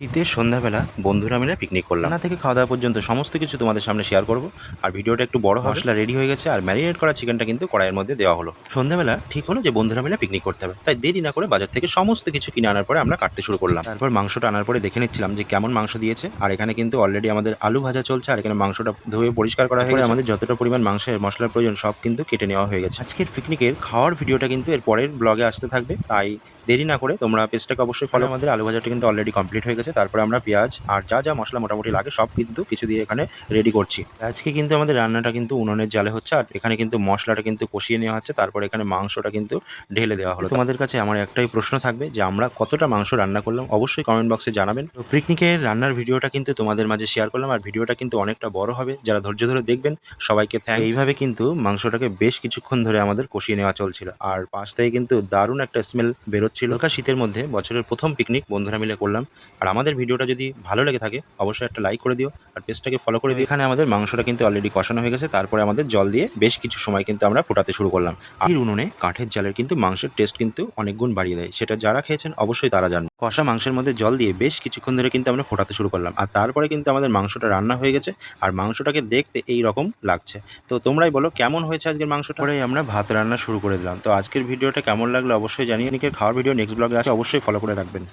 শীতের সন্ধ্যাবেলা বন্ধুরা মিলে পিকনিক করলাম। রান্না থেকে খাওয়া দাওয়া পর্যন্ত সমস্ত কিছু তোমাদের সামনে শেয়ার করব। আর ভিডিওটা একটু বড় হবে। মশলা রেডি হয়ে গেছে আর ম্যারিনেট করা চিকেনটা কিন্তু কড়াইয়ের মধ্যে দেওয়া হলো। সন্ধ্যাবেলা ঠিক হলো যে বন্ধুরা মিলে পিকনিক করতে হবে, তাই দেরি না করে বাজার থেকে সমস্ত কিছু কিনে আনার পরে আমরা কাটতে শুরু করলাম। তারপর মাংসটা আনার পরে দেখে নিচ্ছিলাম যে কেমন মাংস দিয়েছে। আর এখানে কিন্তু অলরেডি আমাদের আলু ভাজা চলছে, আর এখানে মাংসটা ধুয়ে পরিষ্কার করা হয়ে গেছে। আমাদের যতটা পরিমাণ মাংসের মশলার প্রয়োজন সব কিন্তু কেটে নেওয়া হয়ে গেছে। আজকের পিকনিকের খাওয়ার ভিডিওটা কিন্তু এর পরের ব্লগে আসতে থাকবে, তাই দেরি না করে তোমরা পেজটাকে অবশ্যই ফলো। আমাদের আলু ভাজাটা কিন্তু অলরেডি কমপ্লিট হয়ে গেছে। তারপরে আমরা পেঁয়াজ আর যা যা মশলা মোটামুটি লাগে সব কিন্তু কিছু দিয়ে এখানে রেডি করছি। আজকে কিন্তু আমাদের রান্নাটা কিন্তু উনুনের জালে হচ্ছে, আর এখানে কিন্তু মশলাটা কিন্তু কষিয়ে নেওয়া হচ্ছে। তারপরে এখানে মাংসটা কিন্তু ঢেলে দেওয়া হলো। তোমাদের কাছে আমার একটাই প্রশ্ন থাকবে যে আমরা কতটা মাংস রান্না করলাম, অবশ্যই কমেন্ট বক্সে জানাবেন। তো পিকনিকের রান্নার ভিডিওটা কিন্তু তোমাদের মাঝে শেয়ার করলাম, আর ভিডিওটা কিন্তু অনেকটা বড় হবে। যারা ধৈর্য ধরে দেখবেন সবাইকে থ্যাঙ্কস। এইভাবে কিন্তু মাংসটাকে বেশ কিছুক্ষণ ধরে আমাদের কষিয়ে নেওয়া চলছিল, আর পাশ থেকে কিন্তু দারুণ একটা স্মেল বেরোচ্ছিল। হালকা শীতের মধ্যে বছরের প্রথম পিকনিক বন্ধুরা মিলে করলাম। আর আমাদের ভিডিওটা যদি ভালো লেগে থাকে অবশ্যই একটা লাইক করে দিও, আর পেজটাকে ফলো করে দিও। এখানে আমাদের মাংসটা কিন্তু অলরেডি কষানো হয়ে গেছে। তারপরে আমাদের জল দিয়ে বেশ কিছু সময় কিন্তু আমরা ফোটাতে শুরু করলাম। আর উনুনে কাঠের জালের কিন্তু মাংসের টেস্ট কিন্তু অনেক গুণ বাড়িয়ে দেয়, সেটা যারা খেয়েছেন অবশ্যই তারা জানেন। কষা মাংসের মধ্যে জল দিয়ে বেশ কিছুক্ষণ ধরে কিন্তু আমরা ফোটাতে শুরু করলাম, আর তারপরে কিন্তু আমাদের মাংসটা রান্না হয়ে গেছে। আর মাংসটাকে দেখতে এই রকম লাগছে। তো তোমরাই বলো কেমন হয়েছে আজকের মাংসটা। পরে আমরা ভাত রান্না শুরু করে দিলাম। তো আজকের ভিডিওটা কেমন লাগলো অবশ্যই জানিয়ে। খাওয়ার ভিডিও নেক্সট ব্লগে আসে, অবশ্যই ফলো করে রাখবেন।